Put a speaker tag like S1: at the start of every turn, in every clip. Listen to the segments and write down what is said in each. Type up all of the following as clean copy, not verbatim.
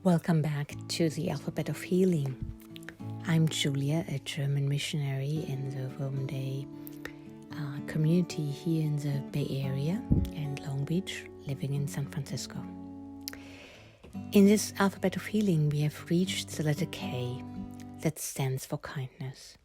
S1: Welcome back to the Alphabet of Healing. I'm Julia, a German missionary in the Rome Day community here in the Bay Area and Long Beach, living in San Francisco. In this Alphabet of Healing, we have reached the letter K, that stands for kindness.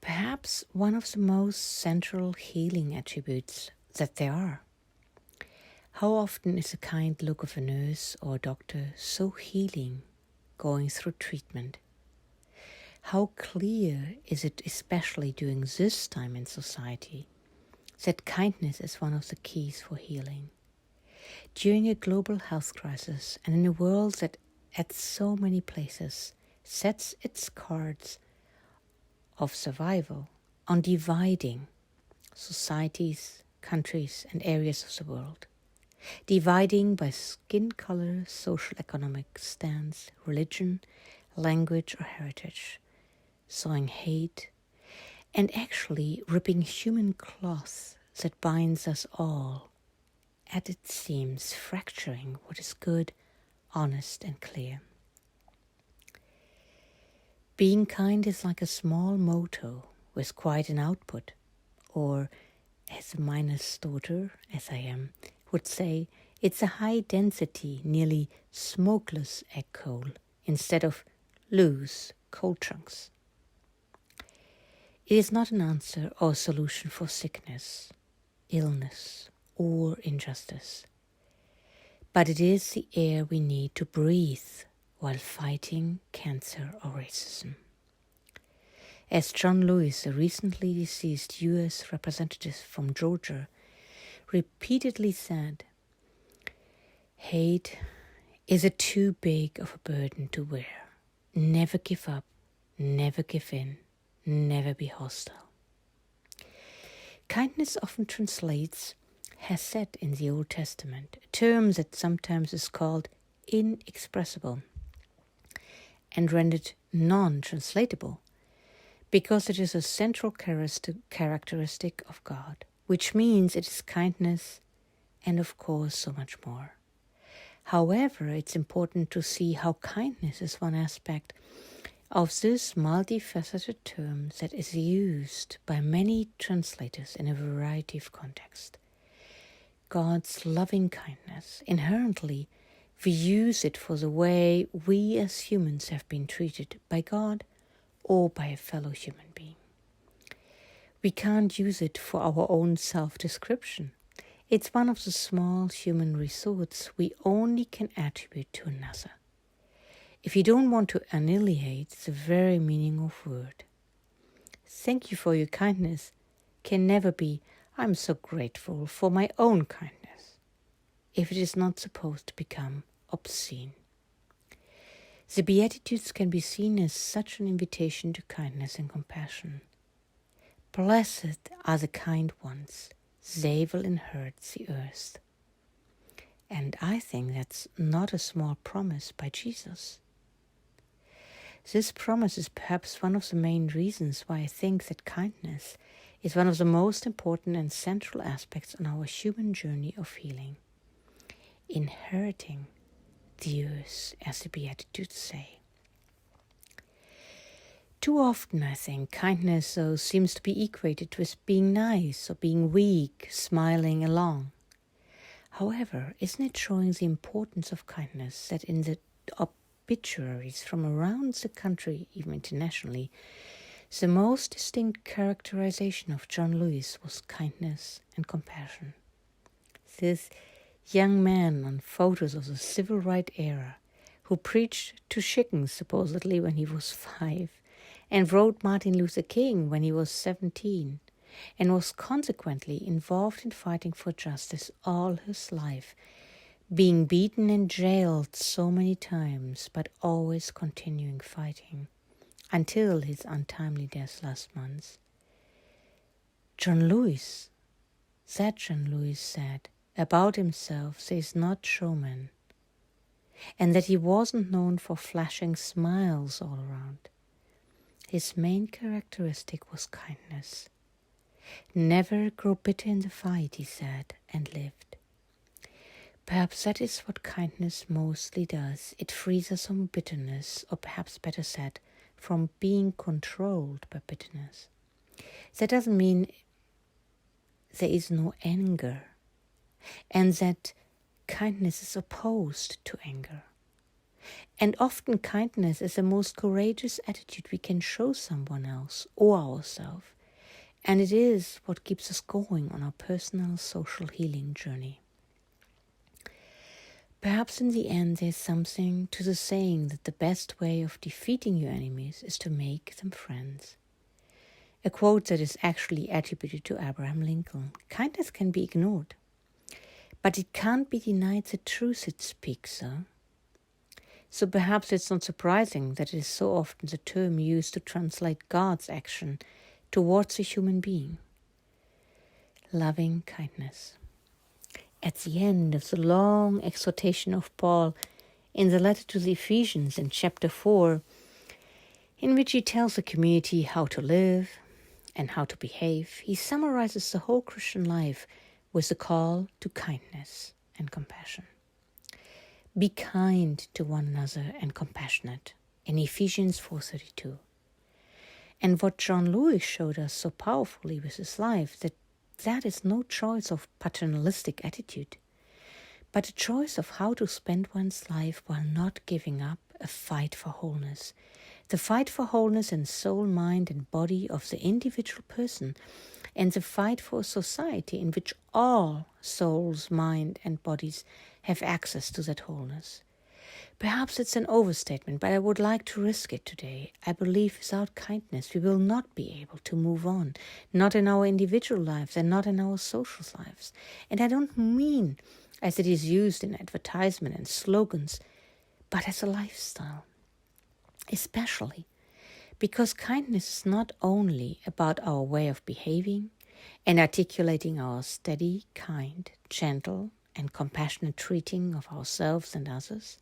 S1: Perhaps one of the most central healing attributes that there are. How often is a kind look of a nurse or a doctor so healing going through treatment? How clear is it, especially during this time in society, that kindness is one of the keys for healing? During a global health crisis and in a world that at so many places sets its cards of survival on dividing societies, countries, and areas of the world. Dividing by skin color, social economic stance, religion, language or heritage, sowing hate, and actually ripping human cloth that binds us all, at its seams fracturing what is good, honest and clear. Being kind is like a small motor with quite an output, or as a miner's daughter, as I am, would say, it's a high-density, nearly smokeless egg coal instead of loose coal chunks. It is not an answer or solution for sickness, illness, or injustice, but it is the air we need to breathe while fighting cancer or racism. As John Lewis, a recently deceased U.S. representative from Georgia, repeatedly said, hate is too big of a burden to wear. Never give up, never give in, never be hostile. Kindness often translates hesed in the Old Testament, a term that sometimes is called inexpressible and rendered non-translatable because it is a central characteristic of God, which means it is kindness and, of course, so much more. However, it's important to see how kindness is one aspect of this multifaceted term that is used by many translators in a variety of contexts. God's loving kindness, inherently, we use it for the way we as humans have been treated by God or by a fellow human being. We can't use it for our own self-description. It's one of the small human resorts we only can attribute to another. If you don't want to annihilate the very meaning of word. Thank you for your kindness can never be, I'm so grateful for my own kindness, if it is not supposed to become obscene. The Beatitudes can be seen as such an invitation to kindness and compassion. Blessed are the kind ones, they will inherit the earth. And I think that's not a small promise by Jesus. This promise is perhaps one of the main reasons why I think that kindness is one of the most important and central aspects on our human journey of healing. Inheriting the earth, as the Beatitudes say. Too often, I think, kindness though seems to be equated with being nice or being weak, smiling along. However, isn't it showing the importance of kindness that in the obituaries from around the country, even internationally, the most distinct characterization of John Lewis was kindness and compassion. This young man on photos of the civil rights era who preached to chickens supposedly when he was 5, and wrote Martin Luther King when he was 17, and was consequently involved in fighting for justice all his life, being beaten and jailed so many times, but always continuing fighting, until his untimely death last month. John Lewis said about himself that he's not showman, and that he wasn't known for flashing smiles all around. His main characteristic was kindness. Never grow bitter in the fight, he said, and lived. Perhaps that is what kindness mostly does. It frees us from bitterness, or perhaps better said, from being controlled by bitterness. That doesn't mean there is no anger, and that kindness is opposed to anger. And often kindness is the most courageous attitude we can show someone else or ourselves, and it is what keeps us going on our personal social healing journey. Perhaps in the end there's something to the saying that the best way of defeating your enemies is to make them friends. A quote that is actually attributed to Abraham Lincoln. Kindness can be ignored, but it can't be denied the truth it speaks. So perhaps it's not surprising that it is so often the term used to translate God's action towards a human being. Loving kindness. At the end of the long exhortation of Paul in the letter to the Ephesians in chapter 4, in which he tells the community how to live and how to behave, he summarizes the whole Christian life with the call to kindness and compassion. Be kind to one another and compassionate in Ephesians 4:32. And what John Lewis showed us so powerfully with his life, that is no choice of paternalistic attitude, but a choice of how to spend one's life while not giving up a fight for wholeness. The fight for wholeness in soul, mind, and body of the individual person, and the fight for a society in which all souls, mind, and bodies have access to that wholeness. Perhaps it's an overstatement, but I would like to risk it today. I believe without kindness we will not be able to move on, not in our individual lives and not in our social lives. And I don't mean as it is used in advertisement and slogans, but as a lifestyle. Especially because kindness is not only about our way of behaving and articulating our steady, kind, gentle, and compassionate treating of ourselves and others,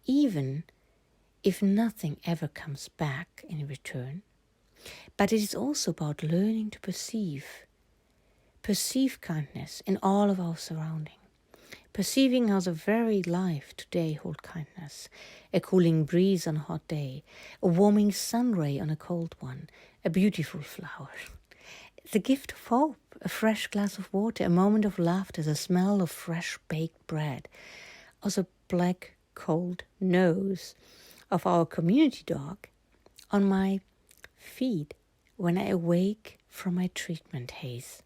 S1: even if nothing ever comes back in return, but it is also about learning to perceive kindness in all of our surroundings. Perceiving how the very life today hold kindness, a cooling breeze on a hot day, a warming sun ray on a cold one, a beautiful flower, the gift of hope, a fresh glass of water, a moment of laughter, the smell of fresh baked bread, or the black cold nose of our community dog on my feet when I awake from my treatment haze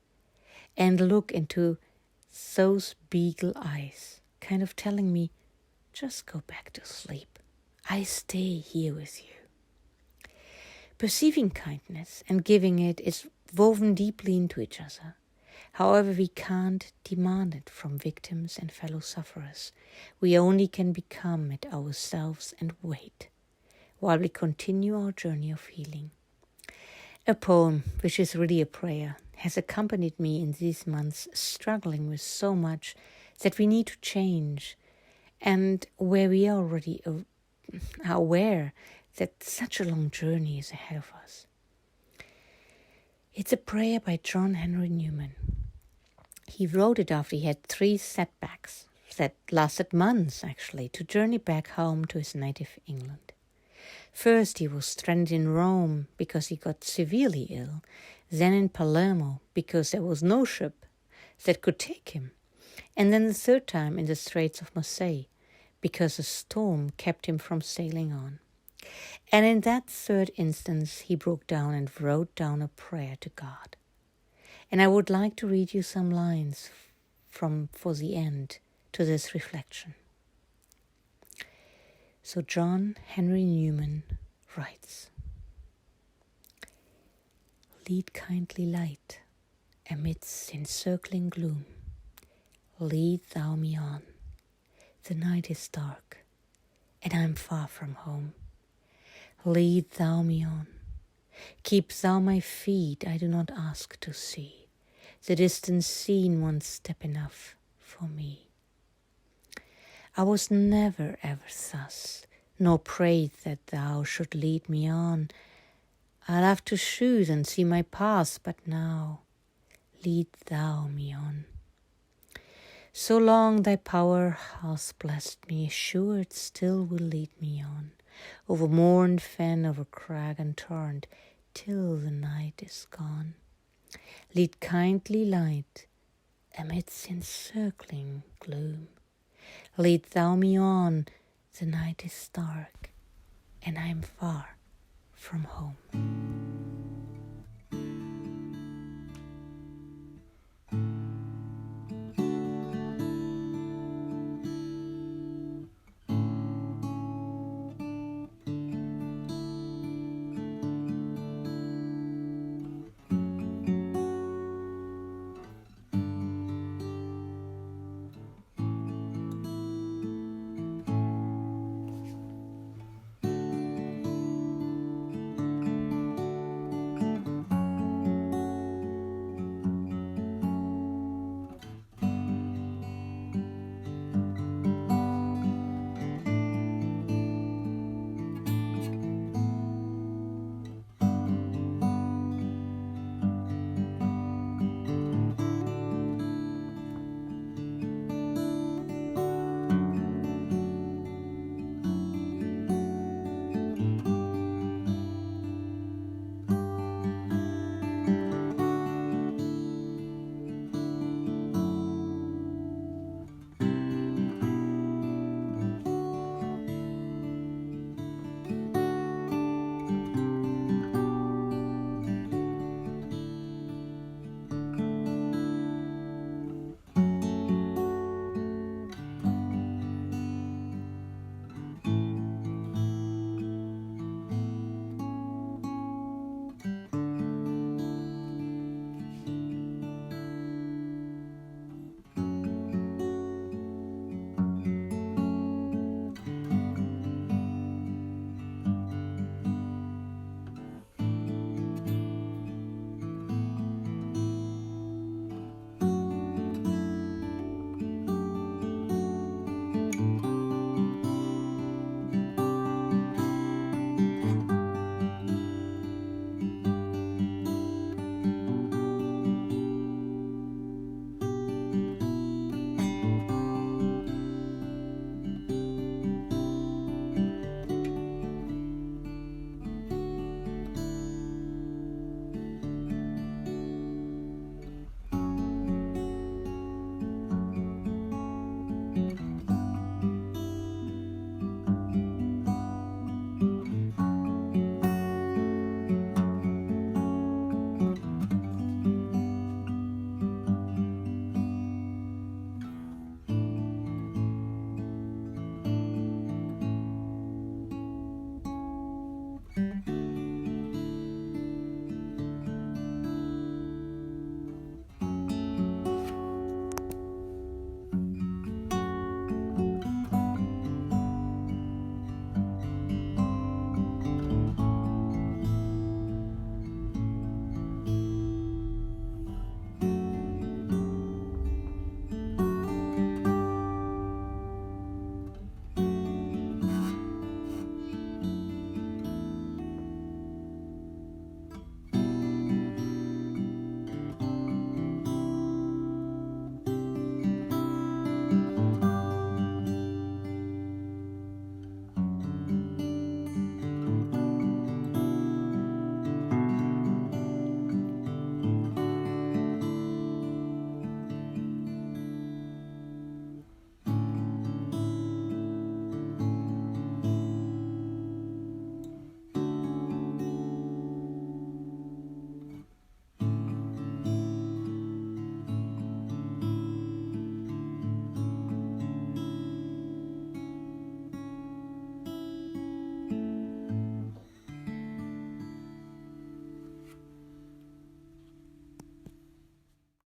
S1: and look into those beagle eyes, kind of telling me, just go back to sleep. I stay here with you. Perceiving kindness and giving it is woven deeply into each other. However, we can't demand it from victims and fellow sufferers. We only can become it ourselves and wait while we continue our journey of healing. A poem, which is really a prayer, has accompanied me in these months, struggling with so much that we need to change, and where we are already aware that such a long journey is ahead of us. It's a prayer by John Henry Newman. He wrote it after he had 3 setbacks that lasted months, actually, to journey back home to his native England. First, he was stranded in Rome because he got severely ill, then in Palermo because there was no ship that could take him, and then the third time in the Straits of Marseille because a storm kept him from sailing on. And in that third instance, he broke down and wrote down a prayer to God. And I would like to read you some lines for the end to this reflection. So John Henry Newman writes, lead kindly light amidst encircling gloom. Lead thou me on. The night is dark, and I am far from home. Lead thou me on. Keep thou my feet, I do not ask to see. The distance seen one step enough for me. I was never ever thus, nor prayed that thou should lead me on. I love to choose and see my path, but now lead thou me on. So long thy power has blessed me, sure it still will lead me on, over moor and fen, over crag and torrent, till the night is gone. Lead kindly light amidst encircling gloom. Lead thou me on, the night is dark, and I am far from home.